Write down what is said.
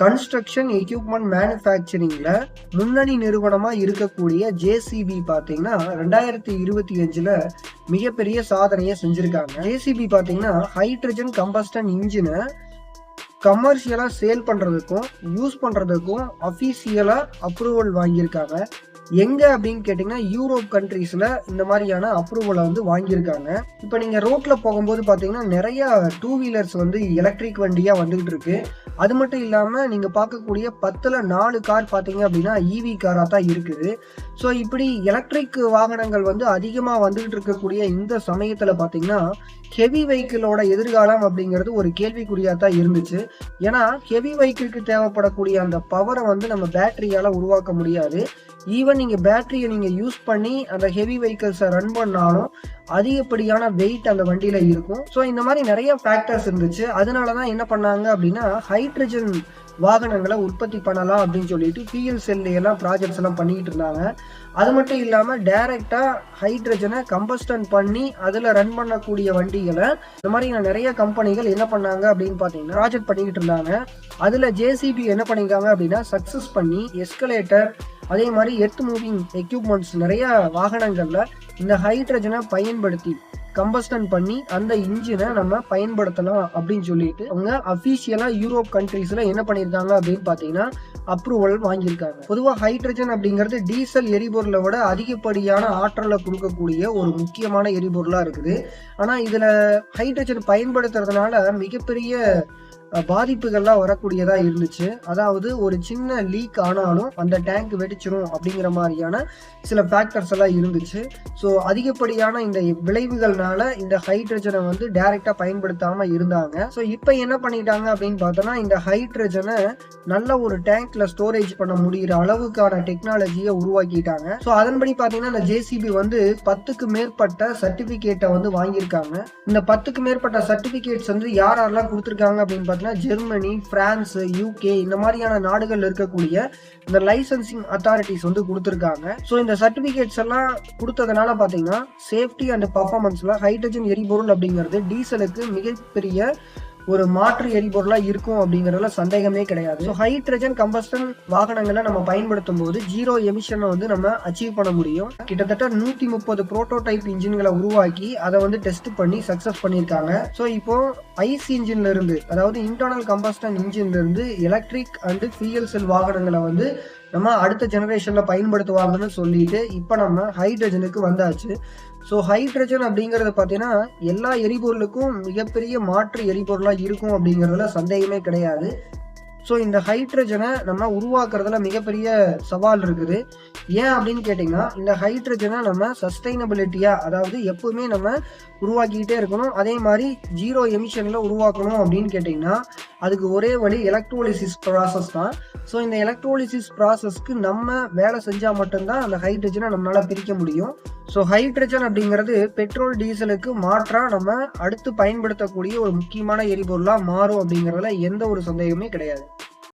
Construction equipment மேனுஃபேக்சரிங்ல முன்னணி நிறுவனமா இருக்கக்கூடிய ஜேசிபி பாத்தீங்கன்னா 2025ல மிகப்பெரிய சாதனையை செஞ்சிருக்காங்க. ஜேசிபி பாத்தீங்கன்னா ஹைட்ரஜன் கம்பஸ்டன் இன்ஜினை கமர்ஷியலா சேல் பண்றதுக்கும் யூஸ் பண்றதுக்கும் அபிஷியலா அப்ரூவல் வாங்கியிருக்காங்க. எங்க அப்படின்னு கேட்டீங்கன்னா யூரோப் கண்ட்ரீஸ்ல இந்த மாதிரியான அப்ரூவலை வந்து வாங்கியிருக்காங்க. இப்போ நீங்க ரோட்ல போகும்போது பாத்தீங்கன்னா நிறைய 2 வீலர்ஸ் வந்து எலக்ட்ரிக் வண்டியா வந்துகிட்டு இருக்கு. அது மட்டும் இல்லாம நீங்க பார்க்கக்கூடிய 10ல் 4 கார் பாத்தீங்க அப்படின்னா இவி காரா தான் இருக்குது. ஸோ இப்படி எலக்ட்ரிக் வாகனங்கள் வந்து அதிகமா வந்துகிட்டு இருக்கக்கூடிய இந்த சமயத்துல பாத்தீங்கன்னா ஹெவி வெஹிக்கிளோட எதிர்காலம் அப்படிங்கிறது ஒரு கேள்விக்குறியா தான் இருந்துச்சு. ஏன்னா ஹெவி வெஹிக்கிளுக்கு தேவைப்படக்கூடிய அந்த பவரை வந்து நம்ம பேட்டரியால உருவாக்க முடியாது. ஈவன் நீங்க பேட்டரியை நீங்க யூஸ் பண்ணி அந்த ஹெவி வெஹிக்கிள்ஸை ரன் பண்ணாலும் அதிகப்படியான வெயிட் அந்த வண்டியில இருக்கும். ஸோ இந்த மாதிரி நிறைய ஃபேக்டர்ஸ் இருந்துச்சு. அதனாலதான் என்ன பண்ணாங்க அப்படின்னா ஹைட்ரஜன் வாகனங்களை உற்பத்தி பண்ணலாம் அப்படின்னு சொல்லிட்டு ஃபியூயல் செல் எல்லாம் ப்ராஜெக்ட்ஸ் எல்லாம் பண்ணிட்டு இருந்தாங்க. அது மட்டும் இல்லாம டைரக்டா ஹைட்ரஜனை கம்பஸ்டன் பண்ணி அதுல ரன் பண்ணக்கூடிய வண்டிகளை இந்த மாதிரி நிறைய கம்பெனிகள் என்ன பண்ணாங்க அப்படின்னு பாத்தீங்கன்னா ப்ராஜெக்ட் பண்ணிக்கிட்டு இருந்தாங்க. அதுல ஜேசிபி என்ன பண்ணிருக்காங்க அப்படின்னா சக்சஸ் பண்ணி எஸ்கலேட்டர் அதே மாதிரி எர்த் மூவிங் எக்யூப்மெண்ட்ஸ் நிறைய வாகனங்கள்ல இந்த ஹைட்ரஜனை பயன்படுத்தி கம்பஸ்டன் பண்ணி அந்த இன்ஜினை நம்ம பயன்படுத்தலாம் அப்படின்னு சொல்லிட்டு அவங்க அபிஷியலா யூரோப் கண்ட்ரீஸ்ல என்ன பண்ணிருக்காங்க அப்படின்னு பாத்தீங்கன்னா அப்ரூவல் வாங்கியிருக்காங்க. பொதுவாக ஹைட்ரஜன் அப்படிங்கிறது டீசல் எரிபொருளை விட அதிகப்படியான ஆற்றலை கொடுக்கக்கூடிய ஒரு முக்கியமான எரிபொருளா இருக்குது. ஆனா இதுல ஹைட்ரஜன் பயன்படுத்துறதுனால மிகப்பெரிய பாதிப்புகள்லாம் வரக்கூடியதா இருந்துச்சு. அதாவது ஒரு சின்ன லீக் ஆனாலும் அந்த டேங்க் வெடிச்சிரும் அப்படிங்கிற மாதிரியான சில ஃபேக்டர்ஸ் எல்லாம் இருந்துச்சு. ஸோ அதிகப்படியான இந்த விளைவுகள்னால இந்த ஹைட்ரஜனை வந்து டைரக்டா பயன்படுத்தாம இருந்தாங்க. ஸோ இப்போ என்ன பண்ணிட்டாங்க அப்படின்னு பார்த்தோம்னா இந்த ஹைட்ரஜனை நல்ல ஒரு டேங்க்ல ஸ்டோரேஜ் பண்ண முடிகிற அளவுக்கான டெக்னாலஜியை உருவாக்கிட்டாங்க. ஸோ அதன்படி பார்த்தீங்கன்னா இந்த ஜேசிபி வந்து 10க்கு மேற்பட்ட சர்டிபிகேட்டை வந்து வாங்கியிருக்காங்க. இந்த 10க்கு மேற்பட்ட சர்டிபிகேட்ஸ் வந்து யாரெல்லாம் கொடுத்துருக்காங்க அப்படின்னு பார்த்தீங்கன்னா ஜெர்மனி, பிரான்ஸ், யூகே இந்த மாதிரியான நாடுகள் இருக்கக்கூடிய இந்த லைசன்சிங் அத்தாரிட்டிஸ் வந்து கொடுத்துருக்காங்க. ஸோ இந்த சர்டிபிகேட்ஸ் எல்லாம் கொடுத்ததுனால பார்த்தீங்கன்னா சேஃப்டி அண்ட் பர்ஃபார்மன்ஸ்ல ஹைட்ரஜன் எரிபொருள் அப்படிங்கிறது டீசலுக்கு மிகப்பெரிய ஒரு மாற்று எரிபொருளா இருக்கும் அப்படிங்கறதுல சந்தேகமே கிடையாது. ஸோ ஹைட்ரஜன் கம்பஸ்டன் வாகனங்களை நம்ம பயன்படுத்தும் போது 0 எமிஷனை வந்து நம்ம அச்சீவ் பண்ண முடியும். கிட்டத்தட்ட 130 புரோட்டோடைப் இன்ஜின்களை உருவாக்கி அதை வந்து டெஸ்ட் பண்ணி சக்சஸ் பண்ணியிருக்காங்க. ஸோ இப்போ ஐசி இன்ஜின்ல இருந்து அதாவது இன்டர்னல் கம்பஸ்டன் இன்ஜின்ல இருந்து எலக்ட்ரிக் அண்ட் ஃபியூயல் செல் வாகனங்களை வந்து நம்ம அடுத்த ஜெனரேஷன்ல பயன்படுத்துவாங்கன்னு சொல்லிட்டு இப்போ நம்ம ஹைட்ரஜனுக்கு வந்தாச்சு. ஸோ ஹைட்ரஜன் அப்படிங்கிறது பார்த்தீங்கன்னா எல்லா எரிபொருளுக்கும் மிகப்பெரிய மாற்று எரிபொருளாக இருக்கும் அப்படிங்கிறதுல சந்தேகமே கிடையாது. ஸோ இந்த ஹைட்ரஜனை நம்ம உருவாக்குறதுல மிகப்பெரிய சவால் இருக்குது. ஏன் அப்படின்னு கேட்டிங்கன்னா இந்த ஹைட்ரஜனை நம்ம சஸ்டைனபிலிட்டியாக அதாவது எப்பவுமே நம்ம உருவாக்கிக்கிட்டே இருக்கணும். அதே மாதிரி 0 எமிஷனில் உருவாக்கணும் அப்படின்னு கேட்டிங்கன்னா அதுக்கு ஒரே வழி எலக்ட்ரோலிசிஸ் ப்ராசஸ் தான். ஸோ இந்த எலக்ட்ரோலிசிஸ் ப்ராசஸ்க்கு நம்ம வேலை செஞ்சால் மட்டும்தான் அந்த ஹைட்ரஜனை நம்மளால் பிரிக்க முடியும். ஸோ ஹைட்ரஜன் அப்படிங்கிறது பெட்ரோல் டீசலுக்கு மாற்றாக நம்ம அடுத்து பயன்படுத்தக்கூடிய ஒரு முக்கியமான எரிபொருளாக மாறும் அப்படிங்கிறதுல எந்த ஒரு சந்தேகமே கிடையாது.